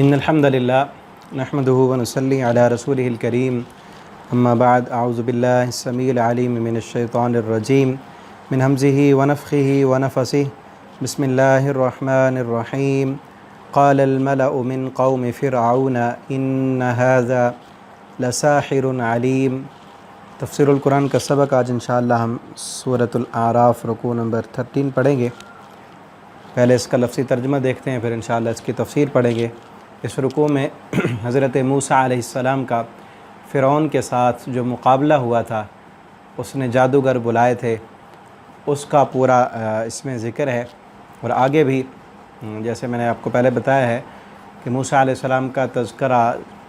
إن الحمد لله نحمده ونصلي على رسوله الكريم أما بعد أعوذ بالله السميع العليم من الشيطان الرجيم من همزه ونفخه ونفثه بسم الله الرحمن الرحيم قال الملأ من قوم فرعون إن هذا لساحر عليم۔ تفسیر القرآن کا سبق آج انشاءاللہ ہم سورۃ الاعراف رکوع نمبر 13 پڑھیں گے۔ پہلے اس کا لفظی ترجمہ دیکھتے ہیں، پھر انشاءاللہ اس کی تفسیر پڑھیں گے۔ اس رکوع میں حضرت موسیٰ علیہ السلام کا فرعون کے ساتھ جو مقابلہ ہوا تھا، اس نے جادوگر بلائے تھے، اس کا پورا اس میں ذکر ہے۔ اور آگے بھی جیسے میں نے آپ کو پہلے بتایا ہے کہ موسیٰ علیہ السلام کا تذکرہ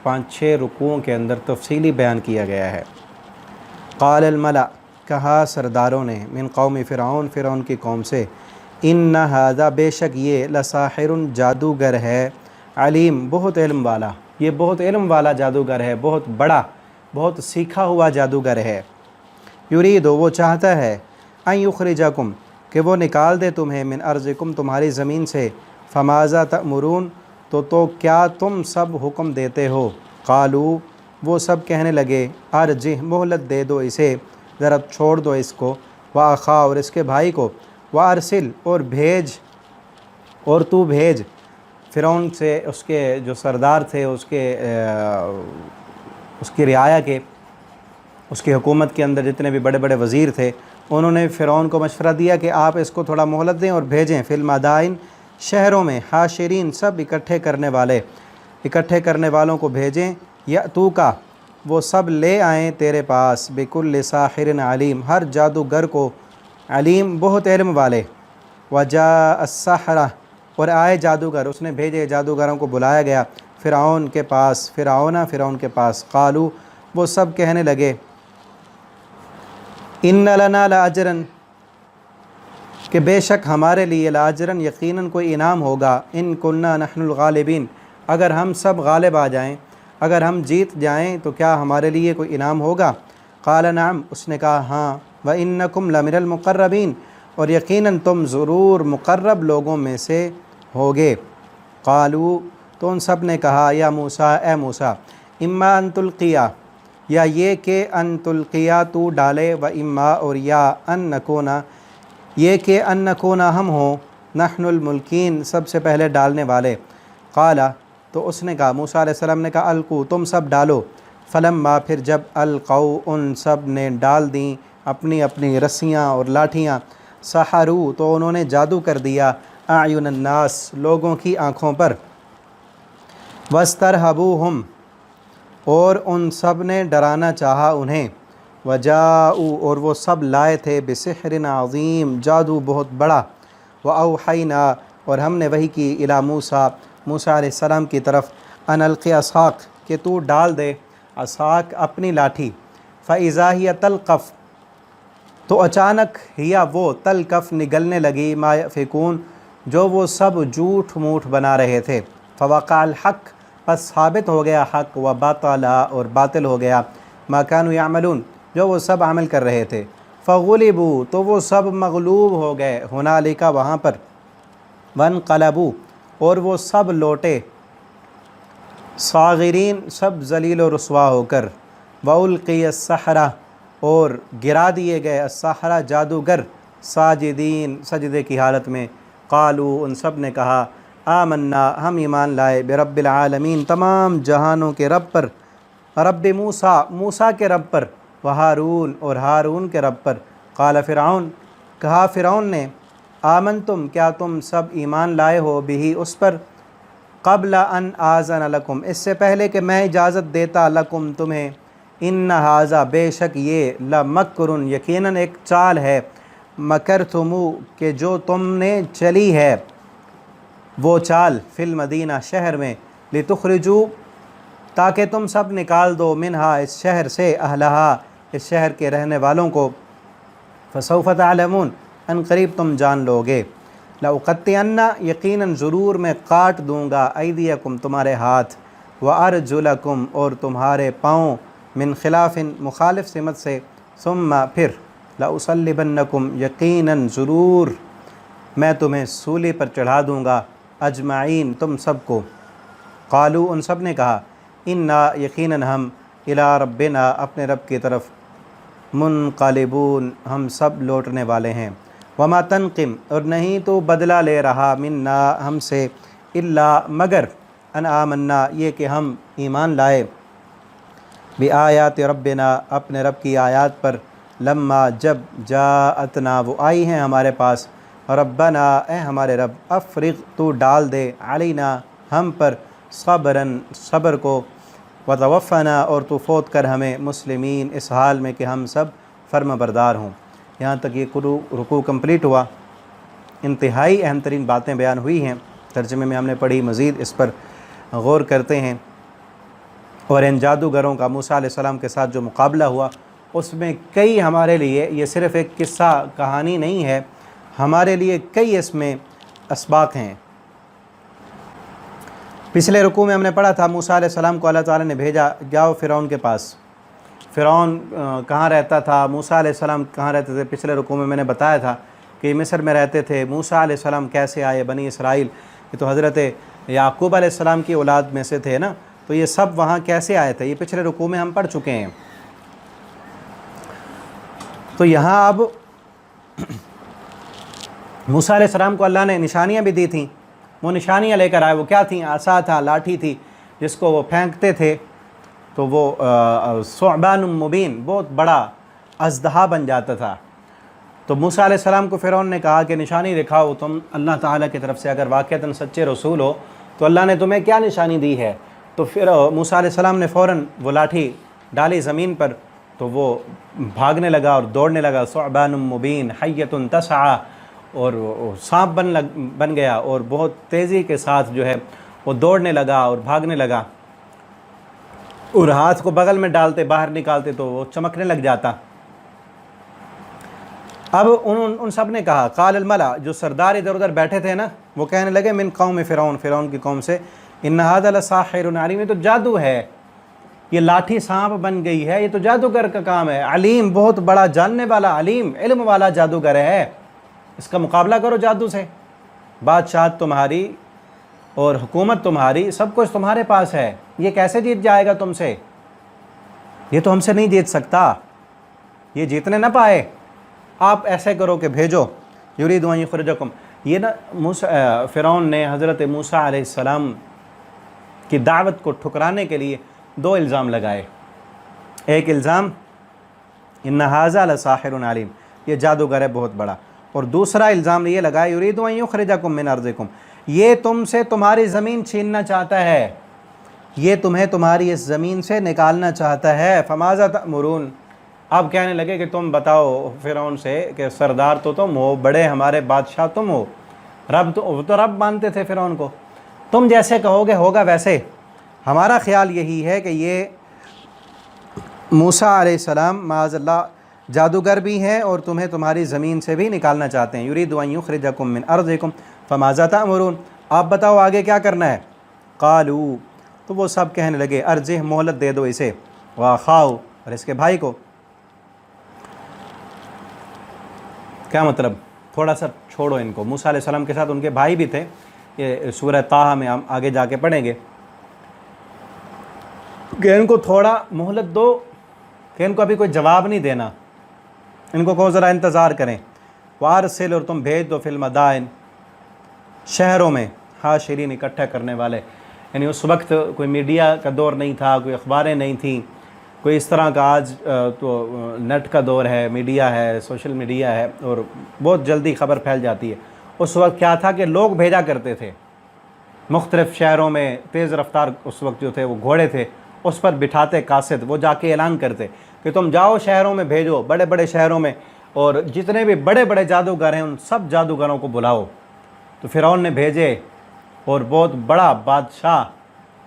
5-6 رکوعوں کے اندر تفصیلی بیان کیا گیا ہے۔ قال الملأ، کہا سرداروں نے، من قوم فرعون، فرعون کی قوم سے، ان ھذا، بے شک یہ، لساحر، جادوگر ہے، علیم، بہت علم والا، یہ بہت علم والا جادوگر ہے، بہت بڑا، بہت سیکھا ہوا جادوگر ہے۔ یرید، وہ چاہتا ہے، ان یخرجکم، کہ وہ نکال دے تمہیں، من ارضکم، تمہاری زمین سے، فماذا تأمرون، تو کیا تم سب حکم دیتے ہو؟ قالوا، وہ سب کہنے لگے، ارجہ، مہلت دے دو اسے، ذرا چھوڑ دو اس کو، واخا، اور اس کے بھائی کو، وارسل، اور بھیج، اور تو بھیج۔ فرعون سے اس کے جو سردار تھے، اس کی رعایا کے، اس کی حکومت کے اندر جتنے بھی بڑے بڑے وزیر تھے، انہوں نے فرعون کو مشورہ دیا کہ آپ اس کو تھوڑا مہلت دیں اور بھیجیں، فی المدائن، شہروں میں، حاشرین، سب اکٹھے کرنے والوں کو بھیجیں، یأتوکا، وہ سب لے آئیں تیرے پاس، بکل ساحر علیم، ہر جادوگر کو، علیم، بہت علم والے، وجاء السحرہ، اور آئے جادوگر، اس نے بھیجے جادوگروں کو، بلایا گیا فرعون کے پاس، فرعون کے پاس، قالو، وہ سب کہنے لگے، ان لنا لاجرن، کہ بے شک ہمارے لیے، لاجرن، یقیناً کوئی انعام ہوگا، ان کننا نحن الغالبین، اگر ہم سب غالب آ جائیں، اگر ہم جیت جائیں تو کیا ہمارے لیے کوئی انعام ہوگا؟ قال نعم، اس نے کہا ہاں، وانکم لمن المقربین، اور یقیناً تم ضرور مقرب لوگوں میں سے ہوگے۔ قالو، تو ان سب نے کہا، یا موسیٰ، اے موسیٰ، اما ان تلقیا، یا یہ کہ ان تلقیا، تو ڈالے، و اما، اور یا ان نکونا، یہ کہ ان نکونا، ہم ہوں، نحن الملکین، سب سے پہلے ڈالنے والے۔ قال، تو اس نے کہا، موسیٰ علیہ السلام نے کہا، القوا، تم سب ڈالو، فلما، پھر جب، القوا، ان سب نے ڈال دیں اپنی اپنی رسیاں اور لاٹھیاں، سحروا، تو انہوں نے جادو کر دیا، اعین الناس، لوگوں کی آنکھوں پر، واسترہبوہم، اور ان سب نے ڈرانا چاہا انہیں، وجاءوا، اور وہ سب لائے تھے، بسحر عظیم، جادو بہت بڑا، واوحینا، اور ہم نے وحی کی، الی موسیٰ، موسیٰ علیہ السلام کی طرف، ان القی عصاک، کہ تو ڈال دے، عصاک، اپنی لاٹھی، فاذا ہی تلقف، تو اچانک ہیا وہ، تلقف، نگلنے لگی، ما یأفکون، جو وہ سب جھوٹ موٹ بنا رہے تھے، فوقع الحق، پس ثابت ہو گیا حق، وبطل، اور باطل ہو گیا، ما کانوا یعملون، جو وہ سب عمل کر رہے تھے، فغلبوا، تو وہ سب مغلوب ہو گئے، ہنالک، وہاں پر، وانقلبوا، اور وہ سب لوٹے، صاغرین، سب ذلیل و رسوا ہو کر، والقی السحرہ، اور گرا دیے گئے، السحرہ، جادوگر، ساجدین، سجدے کی حالت میں، قالو، ان سب نے کہا، آمنا، ہم ایمان لائے، برب العالمین، تمام جہانوں کے رب پر، رب موسیٰ، موسیٰ کے رب پر، وہارون، اور ہارون کے رب پر۔ قال فرعون، کہا فرعون نے، آمنتم، کیا تم سب ایمان لائے ہو، بھی، اس پر، قبل ان آذن لکم، اس سے پہلے کہ میں اجازت دیتا، لکم، تمہیں، ان ھذا، بے شک یہ، لمکر، یقیناً ایک چال ہے، مکرتمو، کہ جو تم نے چلی ہے، وہ چال، فی المدینہ، شہر میں، لتخرجوا، تاکہ تم سب نکال دو، منہا، اس شہر سے، اہلہا، اس شہر کے رہنے والوں کو، فسوف تعلمون، ان قریب تم جان لو گے، لأقطعن، یقیناً ضرور میں کاٹ دوں گا، ایدیکم، تمہارے ہاتھ، وارجلکم، اور تمہارے پاؤں، من خلاف، مخالف سمت سے، ثم، پھر، لأصلبنکم، یقیناً ضرور میں تمہیں سولی پر چڑھا دوں گا، اجمعین، تم سب کو۔ قالو ان سب نے کہا انا یقیناً ہم الی ربنا اپنے رب کی طرف منقلبون ہم سب لوٹنے والے ہیں وما تنقم اور نہیں تو بدلہ لے رہا منا ہم سے الا مگر ان آمنا یہ کہ ہم ایمان لائے بآیات ربنا اپنے رب کی آیات پر لما جب جاءتنا وہ آئی ہیں ہمارے پاس ربنا اے ہمارے رب افرغ تو ڈال دے علینا ہم پر صبرن صبر کو وتوفنا اور تو فوت کر ہمیں مسلمین اس حال میں کہ ہم سب فرما بردار ہوں۔ یہاں تک یہ رکوع کمپلیٹ ہوا۔ انتہائی اہم ترین باتیں بیان ہوئی ہیں، ترجمے میں ہم نے پڑھی، مزید اس پر غور کرتے ہیں۔ اور ان جادوگروں کا موسیٰ علیہ السلام کے ساتھ جو مقابلہ ہوا اس میں کئی ہمارے لیے، یہ صرف ایک قصہ کہانی نہیں ہے، ہمارے لیے کئی اس میں اسباق ہیں۔ پچھلے رکوع میں ہم نے پڑھا تھا موسیٰ علیہ السلام کو اللہ تعالیٰ نے بھیجا، جاؤ فرعون کے پاس۔ فرعون کہاں رہتا تھا، موسیٰ علیہ السلام کہاں رہتے تھے؟ پچھلے رکوع میں نے بتایا تھا کہ مصر میں رہتے تھے۔ موسیٰ علیہ السلام کیسے آئے؟ بنی اسرائیل، یہ تو حضرت یعقوب علیہ السلام کی اولاد میں سے تھے نا، تو یہ سب وہاں کیسے آئے تھے؟ یہ پچھلے رکوع میں ہم پڑھ چکے ہیں۔ تو یہاں اب موسیٰ علیہ السلام کو اللہ نے نشانیاں بھی دی تھیں، وہ نشانیاں لے کر آئے۔ وہ کیا تھیں؟ عصا تھا، لاٹھی تھی جس کو وہ پھینکتے تھے تو وہ ثعبان مبین، بہت بڑا اژدہا بن جاتا تھا۔ تو موسیٰ علیہ السلام کو فرعون نے کہا کہ نشانی دکھاؤ، تم اللہ تعالیٰ کی طرف سے اگر واقعتاً سچے رسول ہو تو اللہ نے تمہیں کیا نشانی دی ہے؟ تو پھر موسیٰ علیہ السلام نے فوراً وہ لاٹھی ڈالی زمین پر، تو وہ بھاگنے لگا اور دوڑنے لگا، ثعبان مبین حیۃ تسعی، اور سانپ بن گیا اور بہت تیزی کے ساتھ جو ہے وہ دوڑنے لگا اور بھاگنے لگا، اور ہاتھ کو بغل میں ڈالتے باہر نکالتے تو وہ چمکنے لگ جاتا۔ اب ان سب نے کہا، قال الملا، جو سردار ادھر ادھر بیٹھے تھے نا، وہ کہنے لگے من قوم فرعون، فرعون کی قوم سے، ان ھذا لساحر علیم، یہ تو جادو ہے، یہ لاٹھی سانپ بن گئی ہے، یہ تو جادوگر کا کام ہے، علیم بہت بڑا جاننے والا، علیم علم والا جادوگر ہے، اس کا مقابلہ کرو جادو سے، بادشاہت تمہاری اور حکومت تمہاری، سب کچھ تمہارے پاس ہے، یہ کیسے جیت جائے گا تم سے؟ یہ تو ہم سے نہیں جیت سکتا، یہ جیتنے نہ پائے، آپ ایسے کرو کہ بھیجو، یرید ان یخرجکم۔ یہ نا فرعون نے حضرت موسیٰ علیہ السلام کی دعوت کو ٹھکرانے کے لیے دو الزام لگائے۔ ایک الزام ان ھذا لساحر علیم، یہ جادوگر ہے بہت بڑا، اور دوسرا الزام یہ لگایا یرید ان یخرجکم من ارضکم، یہ تم سے تمہاری زمین چھیننا چاہتا ہے، یہ تمہیں تمہاری اس زمین سے نکالنا چاہتا ہے، فماذا تأمرون۔ اب کہنے لگے کہ تم بتاؤ فرعون سے کہ سردار تو تم ہو، بڑے ہمارے بادشاہ تم ہو، رب تو رب مانتے تھے فرعون کو، تم جیسے کہو گے ہوگا ویسے۔ ہمارا خیال یہی ہے کہ یہ موسیٰ علیہ السلام معاذ اللہ جادوگر بھی ہیں اور تمہیں تمہاری زمین سے بھی نکالنا چاہتے ہیں، یرید ان یخرجکم من ارضکم فماذا تأمرون، آپ بتاؤ آگے کیا کرنا ہے؟ قالو، تو وہ سب کہنے لگے ارجہ، مہلت دے دو اسے، واخاہ، اور اس کے بھائی کو۔ کیا مطلب؟ تھوڑا سا چھوڑو ان کو۔ موسیٰ علیہ السلام کے ساتھ ان کے بھائی بھی تھے، یہ سورہ طٰہٰ میں ہم آگے جا کے پڑھیں گے کہ ان کو تھوڑا مہلت دو، کہ ان کو ابھی کوئی جواب نہیں دینا، ان کو کہو ذرا انتظار کریں۔ وارسل، اور تم بھیج دو، فی المدائن، شہروں میں، حاشرین، اکٹھا کرنے والے، یعنی اس وقت کوئی میڈیا کا دور نہیں تھا، کوئی اخباریں نہیں تھیں، کوئی اس طرح کا، آج تو نیٹ کا دور ہے، میڈیا ہے، سوشل میڈیا ہے، اور بہت جلدی خبر پھیل جاتی ہے۔ اس وقت کیا تھا کہ لوگ بھیجا کرتے تھے مختلف شہروں میں، تیز رفتار اس وقت جو تھے وہ گھوڑے تھے، اس پر بٹھاتے قاصد، وہ جا کے اعلان کرتے کہ تم جاؤ شہروں میں، بھیجو بڑے بڑے شہروں میں، اور جتنے بھی بڑے بڑے جادوگر ہیں ان سب جادوگروں کو بلاؤ۔ تو فرعون نے بھیجے، اور بہت بڑا بادشاہ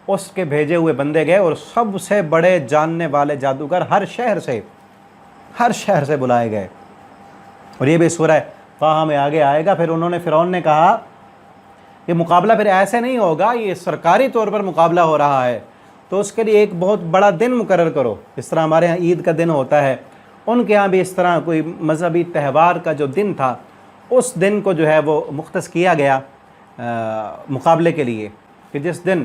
اس کے بھیجے ہوئے بندے گئے، اور سب سے بڑے جاننے والے جادوگر ہر شہر سے بلائے گئے، اور یہ بھی سورہ طٰہٰ میں آگے آئے گا۔ پھر انہوں نے، فرعون نے کہا یہ مقابلہ پھر ایسے نہیں ہوگا، یہ سرکاری طور پر مقابلہ ہو رہا ہے، تو اس کے لیے ایک بہت بڑا دن مقرر کرو، اس طرح ہمارے ہاں عید کا دن ہوتا ہے، ان کے ہاں بھی اس طرح کوئی مذہبی تہوار کا جو دن تھا، اس دن کو جو ہے وہ مختص کیا گیا مقابلے کے لیے، کہ جس دن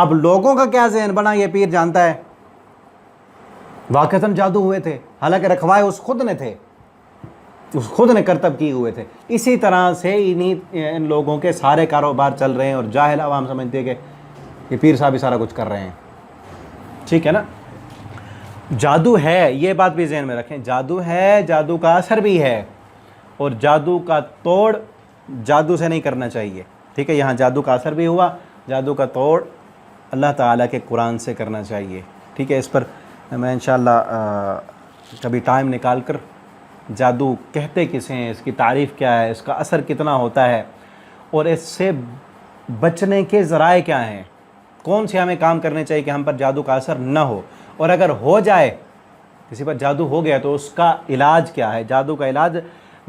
اب لوگوں کا کیا ذہن بنا یہ پیر جانتا ہے، واقعتاً جادو ہوئے تھے، حالانکہ رکھوائے اس خود نے تھے، اس خود نے کرتب کیے ہوئے تھے۔ اسی طرح سے ان لوگوں کے سارے کاروبار چل رہے ہیں اور جاہل عوام سمجھتے ہیں کہ یہ پیر صاحب ہی سارا کچھ کر رہے ہیں، ٹھیک ہے نا۔ جادو ہے، یہ بات بھی ذہن میں رکھیں، جادو ہے، جادو کا اثر بھی ہے، اور جادو کا توڑ جادو سے نہیں کرنا چاہیے، ٹھیک ہے۔ یہاں جادو کا اثر بھی ہوا، جادو کا توڑ اللہ تعالیٰ کے قرآن سے کرنا چاہیے، ٹھیک ہے۔ اس پر میں انشاءاللہ کبھی ٹائم نکال کر جادو کہتے کسے ہیں، اس کی تعریف کیا ہے، اس کا اثر کتنا ہوتا ہے، اور اس سے بچنے کے ذرائع کیا ہیں، کون سے ہمیں کام کرنے چاہیے کہ ہم پر جادو کا اثر نہ ہو، اور اگر ہو جائے کسی پر جادو ہو گیا تو اس کا علاج کیا ہے۔ جادو کا علاج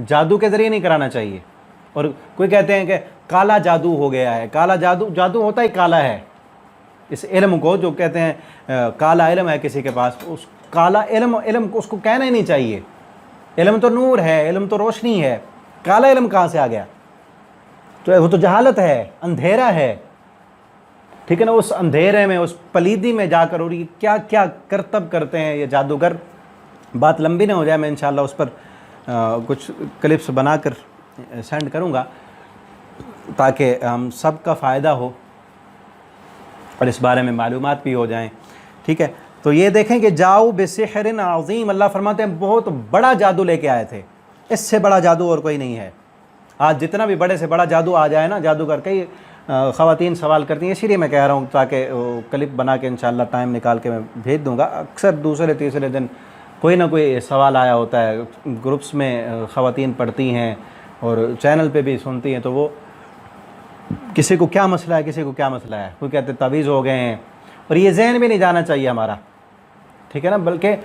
جادو کے ذریعے نہیں کرانا چاہیے۔ اور کوئی کہتے ہیں کہ کالا جادو ہو گیا ہے، کالا جادو ہوتا ہی کالا ہے۔ اس علم کو جو کہتے ہیں کالا علم ہے کسی کے پاس، اس کالا علم اس کو کہنا ہی نہیں چاہیے۔ علم تو نور ہے، علم تو روشنی ہے، کالا علم کہاں سے آ گیا؟ تو وہ تو جہالت ہے، اندھیرا ہے، ٹھیک ہے نا۔ اس اندھیرے میں، اس پلیدی میں جا کر اور یہ کیا کیا کرتب کرتے ہیں یہ جادوگر۔ بات لمبی نہ ہو جائے، میں انشاءاللہ اس پر کچھ کلپس بنا کر سینڈ کروں گا تاکہ ہم سب کا فائدہ ہو اور اس بارے میں معلومات بھی ہو جائیں، ٹھیک ہے۔ تو یہ دیکھیں کہ جاؤ بسحر عظیم، اللہ فرماتے ہیں بہت بڑا جادو لے کے آئے تھے، اس سے بڑا جادو اور کوئی نہیں ہے۔ آج جتنا بھی بڑے سے بڑا جادو آ جائے نا، جادوگر کئی خواتین سوال کرتی ہیں، اسی لیے میں کہہ رہا ہوں تاکہ کلپ بنا کے انشاءاللہ ٹائم نکال کے میں بھیج دوں گا۔ اکثر دوسرے تیسرے دن کوئی نہ کوئی سوال آیا ہوتا ہے، گروپس میں خواتین پڑھتی ہیں اور چینل پہ بھی سنتی ہیں، تو وہ کسی کو کیا مسئلہ ہے، کسی کو کیا مسئلہ ہے، کوئی کہتے تعویذ ہو گئے ہیں، اور یہ ذہن بھی نہیں جانا چاہیے ہمارا، ٹھیک ہے نا۔ بلکہ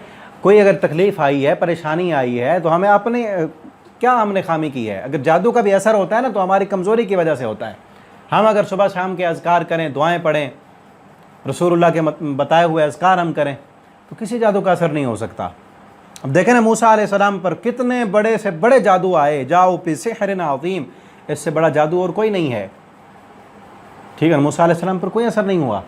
کوئی اگر تکلیف آئی ہے، پریشانی آئی ہے، تو ہمیں اپنے کیا ہم نے خامی کی ہے۔ اگر جادو کا بھی اثر ہوتا ہے نا تو ہماری کمزوری کی وجہ سے ہوتا ہے۔ ہم اگر صبح شام کے اذکار کریں، دعائیں پڑھیں، رسول اللہ کے بتائے ہوئے اذکار ہم کریں، تو کسی جادو کا اثر نہیں ہو سکتا۔ اب دیکھیں نا موسیٰ علیہ السلام پر کتنے بڑے سے بڑے جادو آئے، جاؤ بسحر عظیم، اس سے بڑا جادو اور کوئی نہیں ہے، ٹھیک ہے۔ موسیٰ علیہ السلام پر کوئی اثر نہیں ہوا۔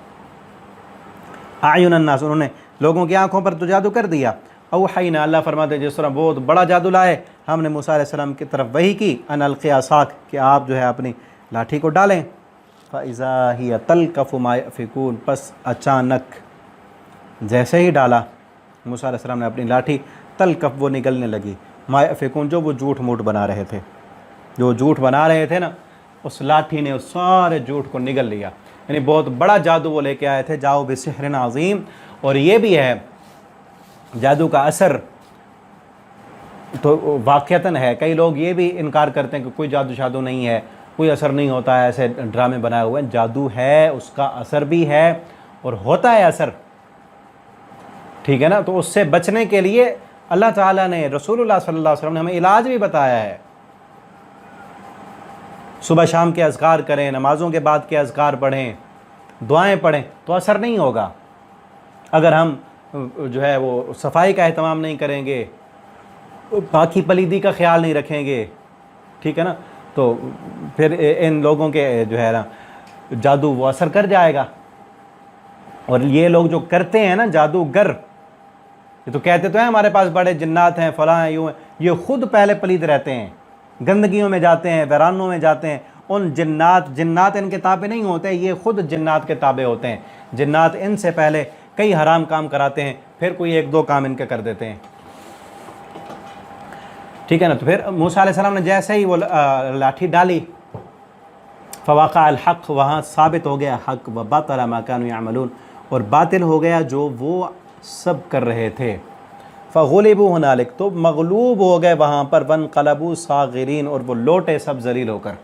اعین الناس، انہوں نے لوگوں کی آنکھوں پر تو جادو کر دیا۔ اوحینا، اللہ فرماتے ہیں جس طرح بہت بڑا جادو لائے، ہم نے موسیٰ علیہ السلام کی طرف وحی کی، ان القی عصاک، کہ آپ جو ہے اپنی لاٹھی کو ڈالیں، فاذا ہی تلقف ما یأفکون، پس اچانک جیسے ہی ڈالا موسیٰ علیہ السلام نے اپنی لاٹھی، تلقف، وہ نگلنے لگی، ما یأفکون، جو وہ جھوٹ موٹ بنا رہے تھے، جو جھوٹ بنا رہے تھے نا، اس لاٹھی نے اس سارے جھوٹ کو نگل لیا۔ یعنی بہت بڑا جادو وہ لے کے آئے تھے، جاؤ بسحر عظیم۔ اور یہ بھی ہے جادو کا اثر تو واقعتاً ہے۔ کئی لوگ یہ بھی انکار کرتے ہیں کہ کوئی جادو شادو نہیں ہے، کوئی اثر نہیں ہوتا ہے، ایسے ڈرامے بنائے ہوئے ہیں۔ جادو ہے، اس کا اثر بھی ہے اور ہوتا ہے اثر، ٹھیک ہے نا۔ تو اس سے بچنے کے لیے اللہ تعالیٰ نے، رسول اللہ صلی اللہ علیہ وسلم نے ہمیں علاج بھی بتایا ہے۔ صبح شام کے اذکار کریں، نمازوں کے بعد کے اذکار پڑھیں، دعائیں پڑھیں، تو اثر نہیں ہوگا۔ اگر ہم جو ہے وہ صفائی کا اہتمام نہیں کریں گے، باقی پلیدی کا خیال نہیں رکھیں گے، ٹھیک ہے نا، تو پھر ان لوگوں کے جو ہے نا جادو وہ اثر کر جائے گا۔ اور یہ لوگ جو کرتے ہیں نا جادوگر، یہ تو کہتے تو ہیں ہمارے پاس بڑے جنات ہیں، فلاں ہیں، یوں ہیں، یہ خود پہلے پلید رہتے ہیں، گندگیوں میں جاتے ہیں، ویرانوں میں جاتے ہیں۔ ان جنات ان کے تابع نہیں ہوتے، یہ خود جنات کے تابع ہوتے ہیں۔ جنات ان سے پہلے کئی حرام کام کراتے ہیں، پھر کوئی ایک دو کام ان کے کر دیتے ہیں، ٹھیک ہے نا۔ تو پھر موسیٰ علیہ السلام نے جیسے ہی وہ لاٹھی ڈالی، فوقع الحق، وہاں ثابت ہو گیا حق، وبطل ما كانوا يعملون، اور باطل ہو گیا جو وہ سب کر رہے تھے۔ فغلبوا هنالک، تو مغلوب ہو گئے وہاں پر، وانقلبوا صاغرین، اور وہ لوٹے سب ذلیل ہو کر۔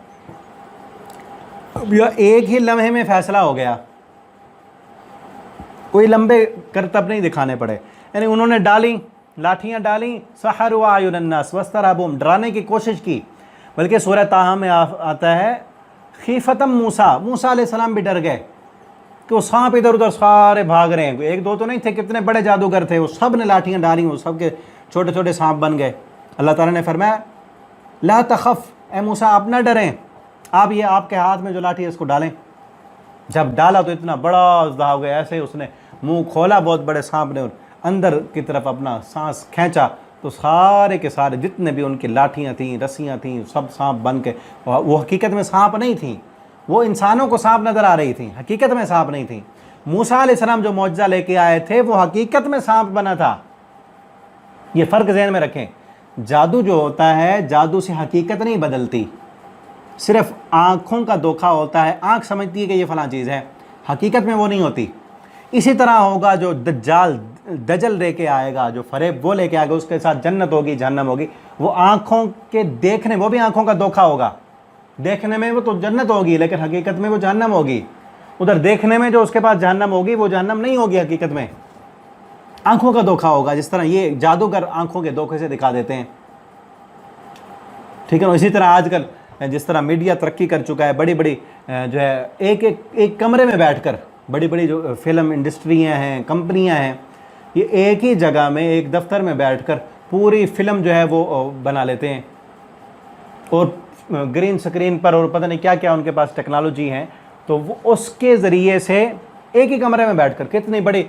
اب یہ ایک ہی لمحے میں فیصلہ ہو گیا، کوئی لمبے کرتب نہیں دکھانے پڑے۔ یعنی انہوں نے ڈالی، لاٹھیاں ڈالیں، سحروا اعین الناس واسترہبوہم، ڈرانے کی کوشش کی۔ بلکہ سورہ طٰہٰ میں آتا ہے خیفتم موسیٰ، موسیٰ علیہ السلام بھی ڈر گئے کہ وہ سانپ ادھر ادھر سارے بھاگ رہے ہیں، ایک دو تو نہیں تھے، کتنے بڑے جادوگر تھے، وہ سب نے لاٹھیاں ڈالی، وہ سب کے چھوٹے چھوٹے سانپ بن گئے۔ اللہ تعالیٰ نے فرمایا لا تخف، اے موسیٰ آپ نہ ڈریں، آپ یہ آپ کے ہاتھ میں جو لاٹھی ہے اس کو ڈالیں، جب ڈالا تو اتنا بڑا اژدہا ہو گیا، ایسے اس نے منہ کھولا بہت بڑے سانپ نے اور اندر کی طرف اپنا سانس کھینچا تو سارے کے سارے جتنے بھی ان کی لاٹھیاں تھیں، رسیاں تھیں، سب سانپ بن کے، وہ حقیقت میں سانپ نہیں تھیں، وہ انسانوں کو سانپ نظر آ رہی تھیں، حقیقت میں سانپ نہیں تھیں۔ موسیٰ علیہ السلام جو معجزہ لے کے آئے تھے وہ حقیقت میں سانپ بنا تھا۔ یہ فرق ذہن میں رکھیں، جادو جو ہوتا ہے، جادو سے حقیقت نہیں بدلتی، صرف آنکھوں کا دھوکہ ہوتا ہے، آنکھ سمجھتی ہے کہ یہ فلاں چیز ہے، حقیقت میں وہ نہیں ہوتی۔ اسی طرح ہوگا جو دجل لے کے آئے گا، جو فریب وہ لے کے آئے گا، اس کے ساتھ جنت ہوگی، جہنم ہوگی، وہ آنکھوں کے دیکھنے، وہ بھی آنکھوں کا دھوکہ ہوگا، دیکھنے میں وہ تو جنت ہوگی لیکن حقیقت میں وہ جہنم ہوگی، ادھر دیکھنے میں جو اس کے پاس جہنم ہوگی وہ جہنم نہیں ہوگی، حقیقت میں آنکھوں کا دھوکہ ہوگا، جس طرح یہ جادوگر آنکھوں کے دھوکے سے دکھا دیتے ہیں، ٹھیک ہے نا۔ اسی طرح آج کل جس طرح میڈیا ترقی کر چکا ہے، بڑی بڑی جو ہے ایک کمرے میں بیٹھ کر بڑی بڑی جو فلم انڈسٹریاں ہیں، کمپنیاں ہیں، یہ ایک ہی جگہ میں ایک دفتر میں بیٹھ کر پوری فلم جو ہے وہ بنا لیتے ہیں، اور گرین سکرین پر اور پتہ نہیں کیا کیا ان کے پاس ٹیکنالوجی ہے، تو وہ اس کے ذریعے سے ایک ہی کمرے میں بیٹھ کر کتنی بڑی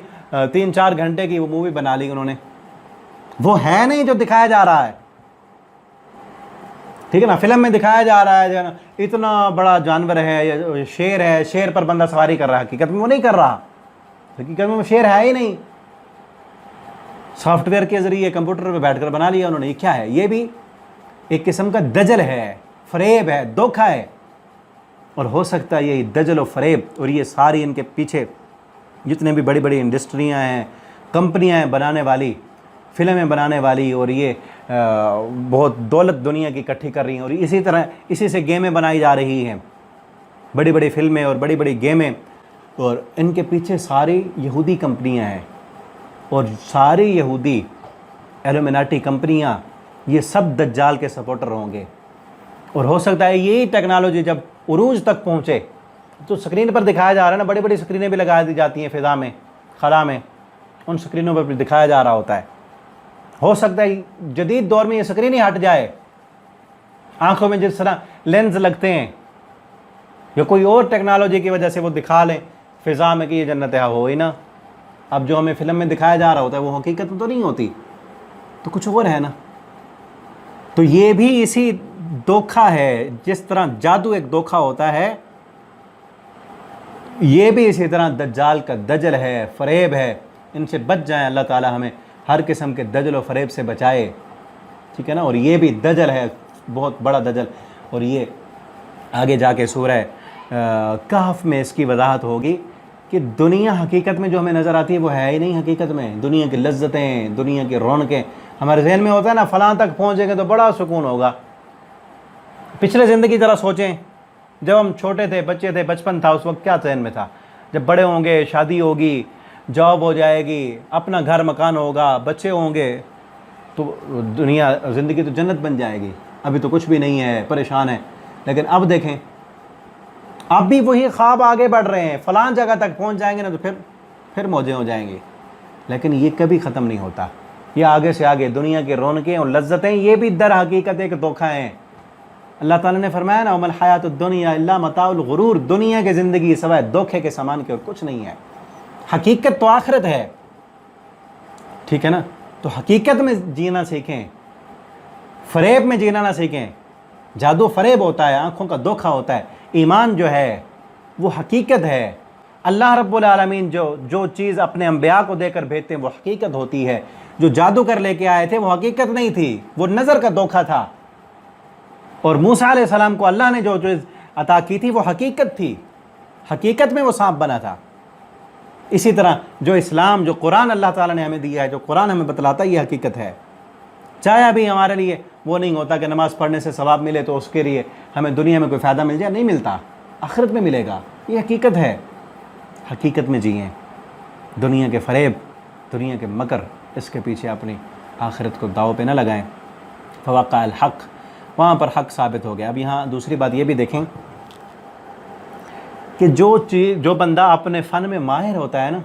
3-4 گھنٹے کی وہ مووی بنا لی انہوں نے، وہ ہے نہیں جو دکھایا جا رہا ہے، ٹھیک ہے نا۔ فلم میں دکھایا جا رہا ہے جو ہے نا اتنا بڑا جانور ہے، یا شیر ہے، شیر پر بندہ سواری کر رہا ہے، حقیقت میں وہ نہیں کر رہا، حقیقت میں وہ شیر ہے ہی نہیں، سافٹ ویئر کے ذریعے کمپیوٹر پہ بیٹھ کر بنا لیا انہوں نے۔ یہ کیا ہے؟ یہ بھی ایک قسم کا دجل ہے، فریب ہے، دھوکہ ہے، اور ہو سکتا ہے یہ دجل و فریب اور یہ ساری ان کے پیچھے جتنے بھی بڑی بڑی انڈسٹریاں ہیں، کمپنیاں ہیں بنانے والی، فلمیں بنانے والی، اور یہ بہت دولت دنیا کی اکٹھی کر رہی ہیں، اور اسی طرح اسی سے گیمیں بنائی جا رہی ہیں، بڑی بڑی فلمیں اور بڑی بڑی گیمیں، اور ان کے پیچھے ساری یہودی کمپنیاں ہیں، اور ساری یہودی ایلومیناٹی کمپنیاں، یہ سب دجال کے سپورٹر ہوں گے، اور ہو سکتا ہے یہی ٹیکنالوجی جب عروج تک پہنچے تو سکرین پر دکھایا جا رہا ہے نا، بڑی بڑی سکرینیں بھی لگا دی جاتی ہیں فضا میں، خلا میں، ان سکرینوں پر بھی دکھایا جا رہا ہوتا ہے۔ ہو سکتا ہے جدید دور میں یہ سکرین ہی ہٹ جائے، آنکھوں میں جس طرح لینز لگتے ہیں یا کوئی اور ٹیکنالوجی کی وجہ سے وہ دکھا لیں فضا میں کہ یہ جنت ہے، ہو ہی نا۔ اب جو ہمیں فلم میں دکھایا جا رہا ہوتا ہے وہ حقیقت میں تو نہیں ہوتی، تو کچھ اور ہے نا۔ تو یہ بھی اسی دھوکہ ہے، جس طرح جادو ایک دھوکہ ہوتا ہے، یہ بھی اسی طرح دجال کا دجل ہے، فریب ہے۔ ان سے بچ جائیں، اللہ تعالی ہمیں ہر قسم کے دجل و فریب سے بچائے، ٹھیک ہے نا۔ اور یہ بھی دجل ہے، بہت بڑا دجل، اور یہ آگے جا کے سورہ کہف میں اس کی وضاحت ہوگی کہ دنیا حقیقت میں جو ہمیں نظر آتی ہے وہ ہے ہی نہیں حقیقت میں۔ دنیا کی لذتیں، دنیا کی رونقیں ہمارے ذہن میں ہوتا ہے نا، فلاں تک پہنچیں گے تو بڑا سکون ہوگا۔ پچھلے زندگی ذرا سوچیں، جب ہم چھوٹے تھے، بچے تھے، بچپن تھا، اس وقت کیا ذہن میں تھا؟ جب بڑے ہوں گے، شادی ہوگی، جاب ہو جائے گی، اپنا گھر مکان ہوگا، بچے ہوں گے، تو دنیا زندگی تو جنت بن جائے گی۔ ابھی تو کچھ بھی نہیں ہے، پریشان ہے۔ لیکن اب دیکھیں، اب بھی وہی خواب آگے بڑھ رہے ہیں، فلاں جگہ تک پہنچ جائیں گے نا تو پھر موجیں ہو جائیں گی، لیکن یہ کبھی ختم نہیں ہوتا۔ یہ آگے سے آگے دنیا کی رونقیں اور لذتیں، یہ بھی در حقیقت ایک دھوکہ ہیں۔ اللہ تعالیٰ نے فرمایا نا، وَمَا الْحَيَاةُ الدُّنْيَا إِلَّا مَتَاعُ الْغُرُورِ، دنیا کی زندگی سوائے دھوکے کے سامان کے اور کچھ نہیں ہے۔ حقیقت تو آخرت ہے، ٹھیک ہے نا۔ تو حقیقت میں جینا سیکھیں، فریب میں جینا نہ سیکھیں۔ جادو فریب ہوتا ہے، آنکھوں کا دھوکہ ہوتا ہے۔ ایمان جو ہے وہ حقیقت ہے۔ اللہ رب العالمین جو چیز اپنے انبیاء کو دے کر بھیجتے ہیں وہ حقیقت ہوتی ہے۔ جو جادو کر لے کے آئے تھے وہ حقیقت نہیں تھی، وہ نظر کا دھوکہ تھا۔ اور موسیٰ علیہ السلام کو اللہ نے جو چیز عطا کی تھی وہ حقیقت تھی، حقیقت میں وہ سانپ بنا تھا۔ اسی طرح جو اسلام، جو قرآن اللہ تعالیٰ نے ہمیں دیا ہے، جو قرآن ہمیں بتلاتا ہے، یہ حقیقت ہے۔ چاہے ابھی ہمارے لیے وہ نہیں ہوتا کہ نماز پڑھنے سے ثواب ملے تو اس کے لیے ہمیں دنیا میں کوئی فائدہ مل جائے، نہیں ملتا، آخرت میں ملے گا، یہ حقیقت ہے۔ حقیقت میں جئیں، دنیا کے فریب، دنیا کے مکر، اس کے پیچھے اپنی آخرت کو داؤ پہ نہ لگائیں۔ فوقع الحق، وہاں پر حق ثابت ہو گیا۔ اب یہاں دوسری بات یہ بھی دیکھیں کہ جو بندہ اپنے فن میں ماہر ہوتا ہے نا،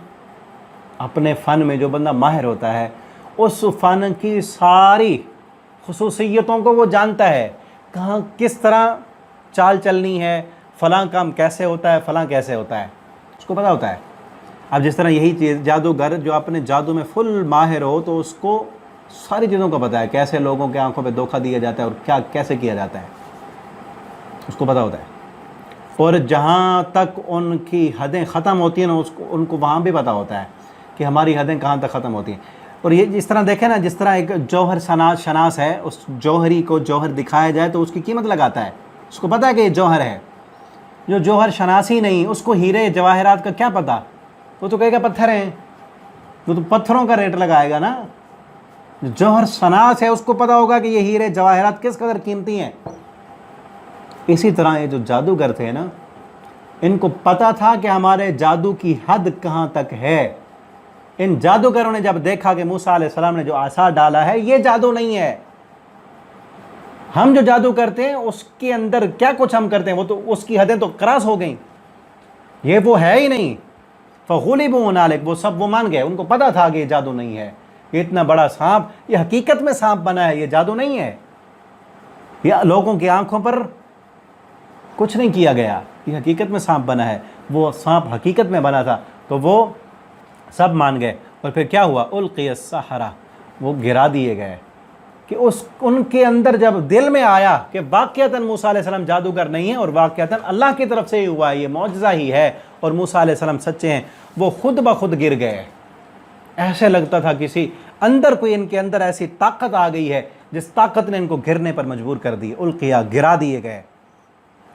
اپنے فن میں جو بندہ ماہر ہوتا ہے، اس فن کی ساری خصوصیتوں کو وہ جانتا ہے، کہاں کس طرح چال چلنی ہے، فلاں کام کیسے ہوتا ہے، فلاں کیسے ہوتا ہے۔ اس کو پتہ ہوتا ہے. اب جس طرح یہی چیز جادوگر جو اپنے جادو میں فل ماہر ہو تو اس کو ساری چیزوں کا پتہ ہے، کیسے لوگوں کے آنکھوں پہ دھوکہ دیا جاتا ہے اور کیا کیسے کیا جاتا ہے، اس کو پتہ ہوتا ہے. اور جہاں تک ان کی حدیں ختم ہوتی ہیں نا ان کو وہاں بھی پتہ ہوتا ہے کہ ہماری حدیں کہاں تک ختم ہوتی ہیں. اور یہ جس طرح دیکھیں نا، جس طرح ایک جوہر شناس ہے، اس جوہری کو جوہر دکھایا جائے تو اس کی قیمت لگاتا ہے، اس کو پتہ ہے کہ یہ جوہر ہے. جو جوہر شناس ہی نہیں، اس کو ہیرے جواہرات کا کیا پتہ، وہ تو کہے گا پتھر ہیں، وہ تو پتھروں کا ریٹ لگائے گا نا. جو جوہر شناس ہے اس کو پتہ ہوگا کہ یہ ہیرے جواہرات کس قدر قیمتی ہیں. اسی طرح یہ جو جادوگر تھے نا، ان کو پتہ تھا کہ ہمارے جادو کی حد کہاں تک ہے. ان جادوگروں نے جب دیکھا کہ موسیٰ علیہ السلام نے جو عصا ڈالا ہے یہ جادو نہیں ہے، ہم جو جادو کرتے ہیں اس کے اندر کیا کچھ ہم کرتے ہیں وہ تو اس کی حدیں تو کراس ہو گئیں، یہ وہ ہے ہی نہیں. فغلبوا هنالک، وہ سب وہ مان گئے. ان کو پتہ تھا کہ یہ جادو نہیں ہے، یہ اتنا بڑا سانپ، یہ حقیقت میں سانپ بنا ہے، یہ جادو نہیں ہے، یہ لوگوں کی آنکھوں پر کچھ نہیں کیا گیا، یہ حقیقت میں سانپ بنا ہے. وہ سانپ حقیقت میں بنا تھا تو وہ سب مان گئے. اور پھر کیا ہوا؟ القی السحرہ، وہ گرا دیے گئے. کہ ان کے اندر جب دل میں آیا کہ واقعتاً موسیٰ علیہ السلام جادوگر نہیں ہے اور واقعتاً اللہ کی طرف سے ہی ہوا ہے، یہ معجزہ ہی ہے اور موسیٰ علیہ السلام سچے ہیں، وہ خود بخود گر گئے. ایسے لگتا تھا کسی اندر کوئی ان کے اندر ایسی طاقت آ گئی ہے جس طاقت نے ان کو گرنے پر مجبور کر دی. القیا، گرا دیے گئے.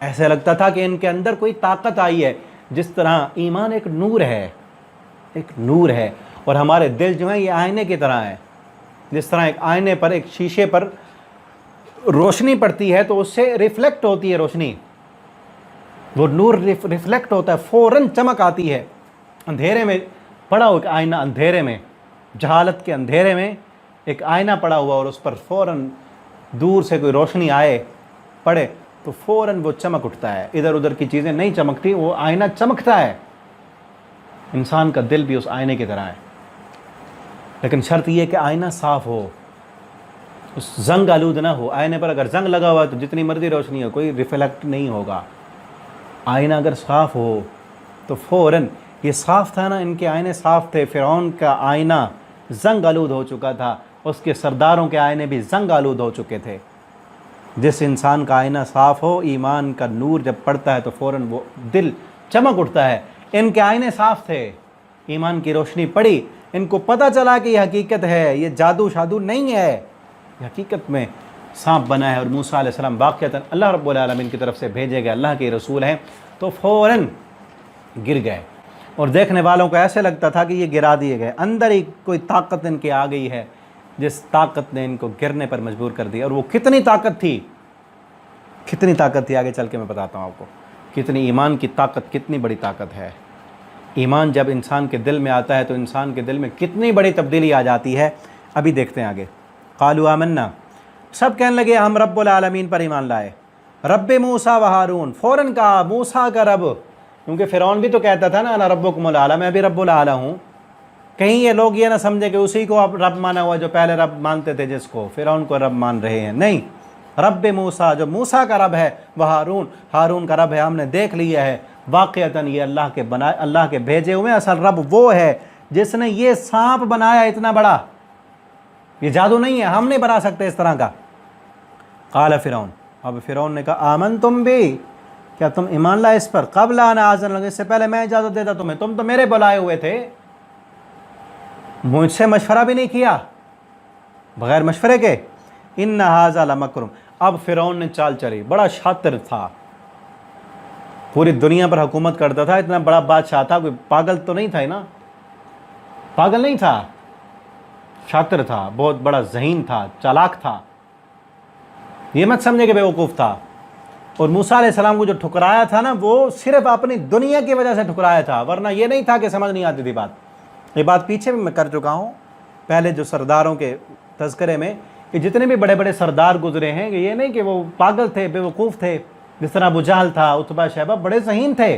ایسے لگتا تھا کہ ان کے اندر کوئی طاقت آئی ہے. جس طرح ایمان ایک نور ہے، ایک نور ہے، اور ہمارے دل جو ہیں یہ آئینے کی طرح ہیں. جس طرح ایک آئینے پر، ایک شیشے پر روشنی پڑتی ہے تو اس سے ریفلیکٹ ہوتی ہے روشنی، وہ نور ریفلیکٹ ہوتا ہے، فوراً چمک آتی ہے. اندھیرے میں پڑا ہوا ایک آئینہ، اندھیرے میں، جہالت کے اندھیرے میں ایک آئینہ پڑا ہوا اور اس پر فوراً دور سے کوئی روشنی آئے پڑے تو فوراً وہ چمک اٹھتا ہے. ادھر ادھر کی چیزیں نہیں چمکتی، وہ آئینہ چمکتا ہے. انسان کا دل بھی اس آئینے کی طرح ہے، لیکن شرط یہ کہ آئینہ صاف ہو، اس زنگ آلود نہ ہو. آئینے پر اگر زنگ لگا ہوا ہے تو جتنی مرضی روشنی ہو کوئی ریفلیکٹ نہیں ہوگا. آئینہ اگر صاف ہو تو فوراً، یہ صاف تھا نا، ان کے آئینے صاف تھے. فرعون کا آئینہ زنگ آلود ہو چکا تھا، اس کے سرداروں کے آئینے بھی زنگ آلود ہو چکے تھے. جس انسان کا آئینہ صاف ہو، ایمان کا نور جب پڑتا ہے تو فوراً وہ دل چمک اٹھتا ہے. ان کے آئینے صاف تھے، ایمان کی روشنی پڑی، ان کو پتہ چلا کہ یہ حقیقت ہے، یہ جادو شادو نہیں ہے، یہ حقیقت میں سانپ بنا ہے اور موسیٰ علیہ السلام واقعتاً اللہ رب العالمین کی طرف سے بھیجے گئے اللہ کے رسول ہیں. تو فوراً گر گئے اور دیکھنے والوں کو ایسے لگتا تھا کہ یہ گرا دیے گئے. اندر ہی کوئی طاقت ان کے آ گئی ہے جس طاقت نے ان کو گرنے پر مجبور کر دیا. اور وہ کتنی طاقت تھی، کتنی طاقت تھی، آگے چل کے میں بتاتا ہوں آپ کو. کتنی ایمان کی طاقت، کتنی بڑی طاقت ہے. ایمان جب انسان کے دل میں آتا ہے تو انسان کے دل میں کتنی بڑی تبدیلی آ جاتی ہے. ابھی دیکھتے ہیں آگے. قالوا آمنا، سب کہنے لگے ہم رب العالمین پر ایمان لائے. رب موسیٰ و ہارون، فوراً کہا موسیٰ کا رب، کیونکہ فرعون بھی تو کہتا تھا نا انا ربکم الاعلی، میں بھی رب الاعلی ہوں. کہیں یہ لوگ یہ نہ سمجھے کہ اسی کو اب رب مانا ہوا جو پہلے رب مانتے تھے، جس کو فرعون کو رب مان رہے ہیں. نہیں، رب موسیٰ، جو موسیٰ کا رب ہے، وہ ہارون، ہارون کا رب ہے. ہم نے دیکھ لیا ہے واقعتاً یہ اللہ کے بھیجے ہوئے اصل رب وہ ہے جس نے یہ سانپ بنایا اتنا بڑا. یہ جادو نہیں ہے، ہم نہیں بنا سکتے اس طرح کا. قال فرعون، اب فرعون نے کہا آمنتم بھی، کیا تم ایمان لائے اس پر؟ قبل ان آذن لکم، اس سے پہلے میں اجازت دیتا تمہیں، تم تو میرے بلائے ہوئے تھے، مجھ سے مشورہ بھی نہیں کیا، بغیر مشورے کے. ان ھذا لمکر، اب فرعون نے چال چلی، بڑا شاطر تھا، پوری دنیا پر حکومت کرتا تھا، اتنا بڑا بادشاہ تھا، کوئی پاگل تو نہیں تھا نا، پاگل نہیں تھا، شاطر تھا، بہت بڑا ذہین تھا، چالاک تھا. یہ مت سمجھے کہ بیوقوف تھا. اور موسیٰ علیہ السلام کو جو ٹھکرایا تھا نا، وہ صرف اپنی دنیا کی وجہ سے ٹھکرایا تھا، ورنہ یہ نہیں تھا کہ سمجھ نہیں آتی تھی بات. یہ بات پیچھے بھی میں کر چکا ہوں پہلے جو سرداروں کے تذکرے میں، کہ جتنے بھی بڑے بڑے سردار گزرے ہیں کہ یہ نہیں کہ وہ پاگل تھے، بیوقوف تھے. جس طرح ابو جہل تھا، عتبہ شیبہ، بڑے ذہین تھے،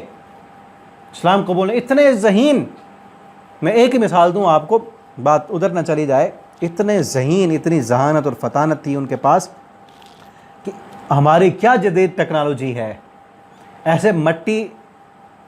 اسلام قبول اتنے ذہین. میں ایک ہی مثال دوں آپ کو، بات ادھر نہ چلی جائے. اتنے ذہین، اتنی ذہانت اور فطانت تھی ان کے پاس کہ ہماری کیا جدید ٹیکنالوجی ہے. ایسے مٹی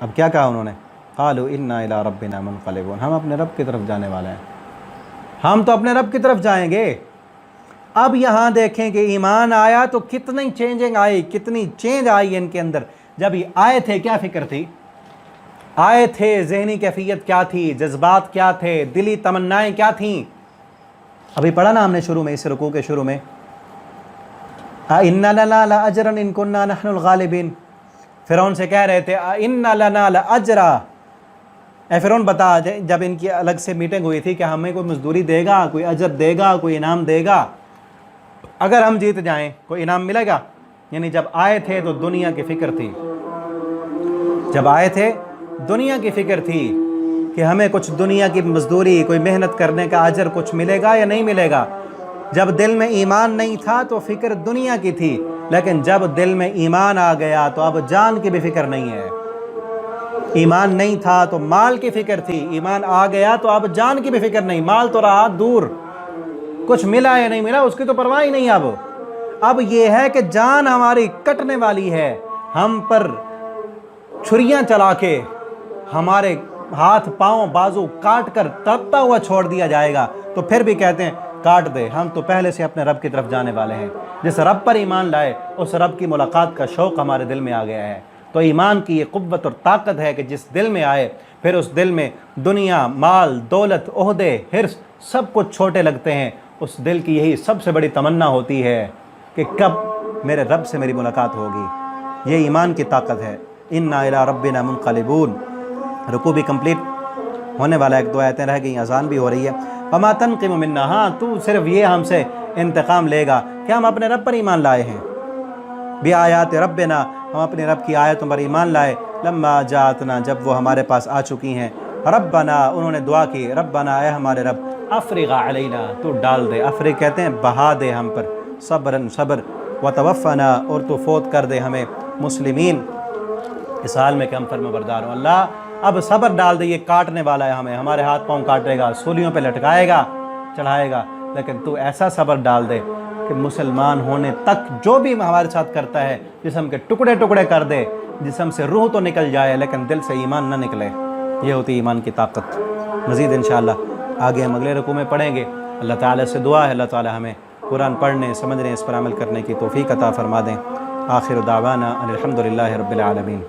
اب کیا کہا انہوں نے؟ قالوا انا الی ربنا منقلبون، ہم اپنے رب کی طرف جانے والے ہیں، ہم تو اپنے رب کی طرف جائیں گے۔ اب یہاں دیکھیں کہ ایمان آیا تو کتنی چینجنگ آئی، کتنی چینج آئی ان کے اندر۔ جب یہ آئے تھے کیا فکر تھی؟ آئے تھے ذہنی کیفیت کیا تھی، جذبات کیا تھے، دلی تمنائیں کیا تھیں؟ ابھی پڑھا نا ہم نے شروع میں، اس رکوع کے شروع میں، اِنَّ لَنَا لَأَجْرًا إِن كُنَّا نَحْنُ الْغَالِبِينَ۔ فرعون سے کہہ رہے تھے اِنَّ لَنَا لَأَجْرًا، اے فرعون بتا، جب ان کی الگ سے میٹنگ ہوئی تھی کہ ہمیں کوئی مزدوری دے گا، کوئی اجر دے گا، کوئی انعام دے گا، اگر ہم جیت جائیں کوئی انعام ملے گا؟ یعنی جب آئے تھے تو دنیا کی فکر تھی، جب آئے تھے دنیا کی فکر تھی کہ ہمیں کچھ دنیا کی مزدوری، کوئی محنت کرنے کا اجر کچھ ملے گا یا نہیں ملے گا۔ جب دل میں ایمان نہیں تھا تو فکر دنیا کی تھی، لیکن جب دل میں ایمان آ گیا تو اب جان کی بھی فکر نہیں ہے۔ ایمان نہیں تھا تو مال کی فکر تھی، ایمان آ گیا تو اب جان کی بھی فکر نہیں، مال تو رہا دور، کچھ ملا یا نہیں ملا اس کی تو پرواہ ہی نہیں۔ اب یہ ہے کہ جان ہماری کٹنے والی ہے، ہم پر چھریاں چلا کے ہمارے ہاتھ پاؤں بازو کاٹ کر تڑپتا ہوا چھوڑ دیا جائے گا، تو پھر بھی کہتے ہیں کاٹ دے، ہم تو پہلے سے اپنے رب کی طرف جانے والے ہیں۔ جس رب پر ایمان لائے اس رب کی ملاقات کا شوق ہمارے دل میں آ گیا ہے۔ تو ایمان کی یہ قوت اور طاقت ہے کہ جس دل میں آئے پھر اس دل میں دنیا، مال، دولت، عہدے، حرص سب کچھ چھوٹے لگتے ہیں۔ اس دل کی یہی سب سے بڑی تمنا ہوتی ہے کہ کب میرے رب سے میری ملاقات ہوگی۔ یہ ایمان کی طاقت ہے۔ انا الی ربنا منقلبون۔ رکوع بھی کمپلیٹ ہونے والا ہے، 1-2 آیتیں رہ گئی، اذان بھی ہو رہی ہے۔ وما تنقم منا، ہاں تو صرف یہ ہم سے انتقام لے گا کہ ہم اپنے رب پر ایمان لائے ہیں۔ بآیات ربنا، ہم اپنے رب کی آیتوں پر ایمان لائے۔ لما جاءتنا، جب وہ ہمارے پاس آ چکی ہیں۔ ربنا، انہوں نے دعا کی، ربنا اے ہمارے رب، افرغ علینا، تو ڈال دے، افرغ کہتے ہیں بہا دے ہم پر، صبرن صبر، وتوفنا، اور تو فوت کر دے ہمیں، مسلمین، اس حال میں کہ ہم فرما بردار ہوں۔ اللہ اب صبر ڈال دے، یہ کاٹنے والا ہے ہمیں، ہمارے ہاتھ پاؤں کاٹے گا، سولیوں پہ لٹکائے گا، چڑھائے گا، لیکن تو ایسا صبر ڈال دے کہ مسلمان ہونے تک جو بھی ہمارے ساتھ کرتا ہے جسم کے ٹکڑے ٹکڑے کر دے، جسم سے روح تو نکل جائے لیکن دل سے ایمان نہ نکلے۔ یہ ہوتی ایمان کی طاقت۔ مزید انشاءاللہ آگے ہم اگلے رکوع میں پڑھیں گے۔ اللہ تعالیٰ سے دعا ہے اللہ تعالیٰ ہمیں قرآن پڑھنے، سمجھنے، اس پر عمل کرنے کی توفیق عطا فرما دیں۔ آخر دعوانا ان الحمد للہ رب العالمین۔